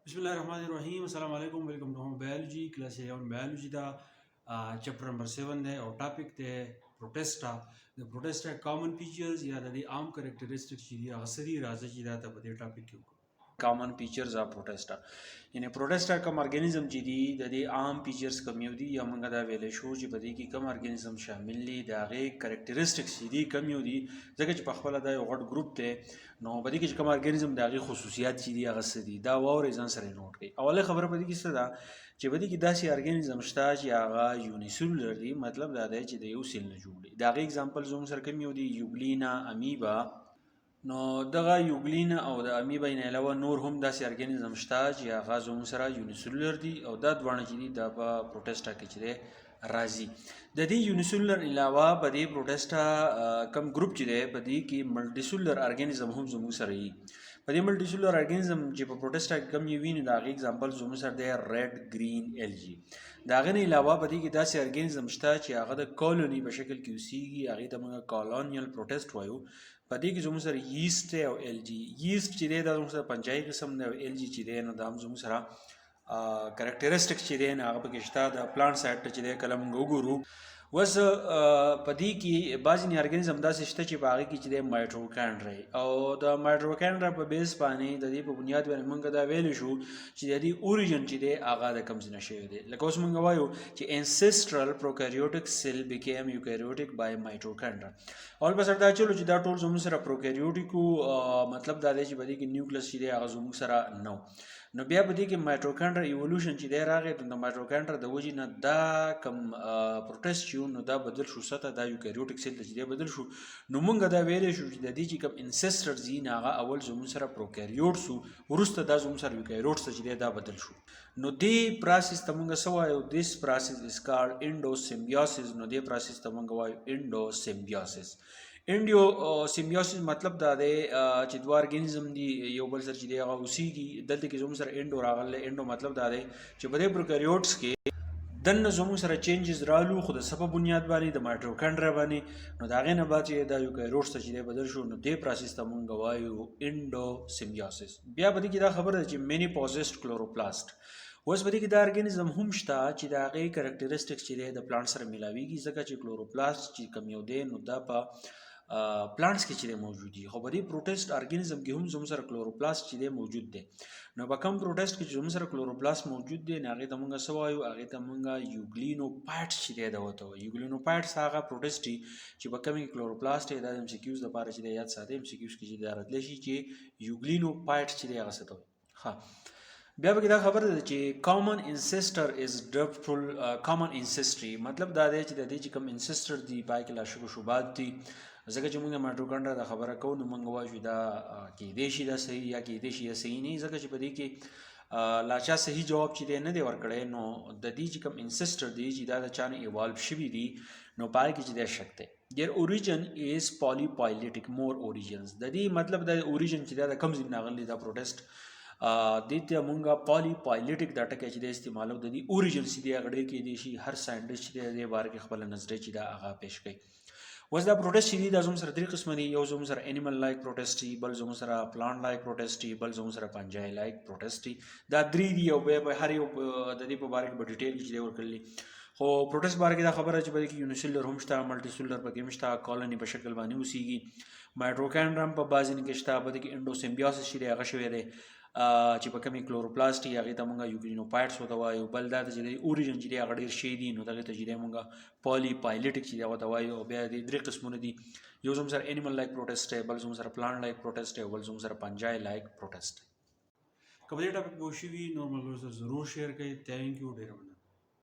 बिस्मिल्लाहिर्रहमानिर्रहीम अस्सलाम वालेकुम welcome to home biology class 11 biology दा चैप्टर नंबर 7 है और टॉपिक थे Protista the Protista common features या द आम कैरेक्टरिस्टिक्स जी असली राज जी दा द टॉपिक के common features of protesta یعنی protesta کم ارګانیزم چې دي د دې عام فیچرز کم یو دي یا موږ دا ویلې شو چې په دې کې کم ارګانیزم شامل دي د هغې کریکټریسټکس چې دي کم یو دي ځکه چې په خپله دا یو غټ ګروپ دی نو په دې کې چې کم ارګانیزم د هغې خصوصیات چې دي هغه څه دي دا واورئ ځان سره یې نوټ کړئ. اولۍ خبره په دې کې څه ده چې په دې کې داسې ارګانیزم شته چې هغه یونیسلولر دي مطلب دا دی چې د یو سیل نه جوړ دي. د هغې اګزامپل زموږ سره کم یو دي یوګلینا امیبا نو دغه یوګلین او د امیبا نه علاوه نور هم داسې ارګانیزم شته چې هغه زموږ سره یونیسلولر دي او دا دواړه چې دي دا په پروټسټا کې چې دی راځي. د دې یونیسلولر علاوه په دې پروټسټا کم ګروپ چې دی په دې کې ملټي سلولر ارګانیزم هم زموږ سره وي. په دې ملټي سلولر ارګانیزم چې په پروټسټا کې کم یې وي نو د هغې اګزامپل زموږ سره دی ریډ ګرین الجی. د هغې نه علاوه په دې کې داسې ارګانیزم شته چې هغه د کالوني په شکل کې اوسیږي هغې ته موږ کالونیل پروټسټ وایو. په دې کې زموږ سره ییسټ دی او الجی. ییسټ چې دی دا زموږ سره پنجایي قسم دی او الجی چې دی نو دا هم زموږ سره کریکټریسټکس چې دی نو هغه پکې شته. د پلانټ سایډ ته چې دی کله موږ وګورو اوس په دې کې بعضې ارګانیزم داسې شته چې په هغې کې چې دی مایټروکانډرا او د مایټروکانډرا په بیس باندې د دې په بنیاد باندې موږ دا ویلی شو چې د دې اوریجن چې دی هغه د کوم ځای نه شوی دی. لکه اوس موږ وایو چې انسیسټرل پروکاریوټک سیل بیکیم یوکاریوټک بای مایټروکانډرا. اول به سره دا چلو چې دا ټول زموږ سره پروکاریوټیک مطلب دا دی چې په دې کې نیوکلس چې دی هغه زموږ سره نه نو بیا په دې کې مایټروکانډرا ایولوشن چې دی راغی نو د مایټروکانډرا د وجې نه دا کم پروټیسټ چې نو دا بدل شو سطح دا یوکاریوټیک سیل ته چې دی بدل شو نو موږ دا ویلی شو چې د دې چې کم انسیسټر دي نو هغه اول زموږ سره پروکاریوټس وو وروسته دا زموږ سره یوکاریوټس ته چې دی دا بدل شو. نو دې پراسس ته موږ څه وایو دیس پراسس از کالډ انډوسیمبیوسس. نو دې پراسس ته موږ وایو انډوسیمبیوسس. انډوسیمبیوسس مطلب دا دی چې دوه ارګانیزم دي یو بل سره چې دی هغه اوسیږي. دلته کې زموږ سره انډو راغلی. انډو مطلب دا دی چې په دې پروکاریوټس کې دننه زموږ سره چینجز رالو خو د څه په بنیاد باندې د مایټروکانډرا باندې نو د هغې نه بعد چې دا یوکاریوټس ته چې دی بدل شو نو دې پراسس ته مونږ وایو انډوسیمبیوسس. بیا په دې کې دا خبره ده چې مینی پوزیسډ کلوروپلاست. اوس په دې کې دا ارګانیزم هم شته چې د هغې کریکټریسټکس چې دی د پلانټ سره میلاویږي ځکه چې کلوروپلاست چې کوم یو دی نو دا په پلانټس کې چې دی موجود دي خو په دې پروټیسټ ارګانیزم کې هم زموږ سره کلوروپلاست چې دی موجود دی. نو په کوم پروټیسټ کې چې زموږ سره کلوروپلاست موجود دی نو هغې ته مونږ څه وایو هغې ته مونږ یوګلینوپایټس چې دی دا ورته وایو. یوګلینوپایټس هغه پروټیسټ دي چې په کوم کې کلوروپلاست دی. دا د MCQs دپاره چې دی یاد ساتئ MCQs کې چې دا راتلی شي چې یوګلینوپایټس چې دی هغه څه ته وایي. ښه بیا پکې دا خبره ده چې کامن انسیسټر از ډفټفل کامن انسیسټري مطلب دا دی چې د دې چې کوم انسیسټر دي پای کې لا شک و شبهات دي. ځکه چې موږ د مایټروکانډرا د خبره کوو نو موږ وایو چې دا کیدی شي دا صحیح یا کیدی شي یا صحیح نه ځکه چې په دې کې لا چا صحیح جواب چې دی نه دی ورکړی نو د دې چې کوم انسیسټر دی چې دا د چا نه ایوالو شوي دي نو پای کې چې دی شک دی. دیر اوریجن از پالیپایلیټک مور اوریجنز. د دې مطلب د اوریجن چې دا د کوم ځای نه راغلی دا پروټیسټ دې ته مونږ پالیپایلیټک دا ټکی چې دی استعمالو. د دې اوریجن چې دی هغه ډېر کیدی شي هر ساینټسټ چې دی د دې باره کې خپله نظریه چې دا هغه پیش کوي. اوس دا پروټیسټ چې دي دا زموږ سره درې قسمه دي. یو زموږ سره انیمل لایک پروټیسټ دي بل زموږ سره پلانټ لایک پروټیسټ دي بل زموږ سره پنجای لایک پروټیسټ دي. دا درې دي او بیا به هر یو د دې په باره کې به ډیټیل چې دی ورکړلی. خو پروټیسټ باره کې دا خبره چې په دې کې یونیسلولر هم شته ملټي سلولر پکې هم شته کالوني په شکل باندې اوسیږي. مایټروکانډرا هم په بعضې کې شته. په دې کې انډوسیمبیوسس چې دی هغه شوی دی چې په کومې کلوروپلاست دي هغې ته مونږ یوګلینوپایټس ورته وایو. بل دا چې د اوریجن چې دی هغه ډېر شی دي نو دغې ته چې دی مونږ پالیپایلیټک چې دی ورته وایو. او بیا د درې قسمونه دي. یو زموږ سره انیمل لایک پروټیسټ دی بل زموږ سره پلانټ لایک پروټیسټ دی او بل زموږ سره پنجای لایک پروټیسټ دی. که په دې ټاپک پوه شوي نور ملګرو سره ضرور شیر کړئ. تھینک یو ډېره مننه.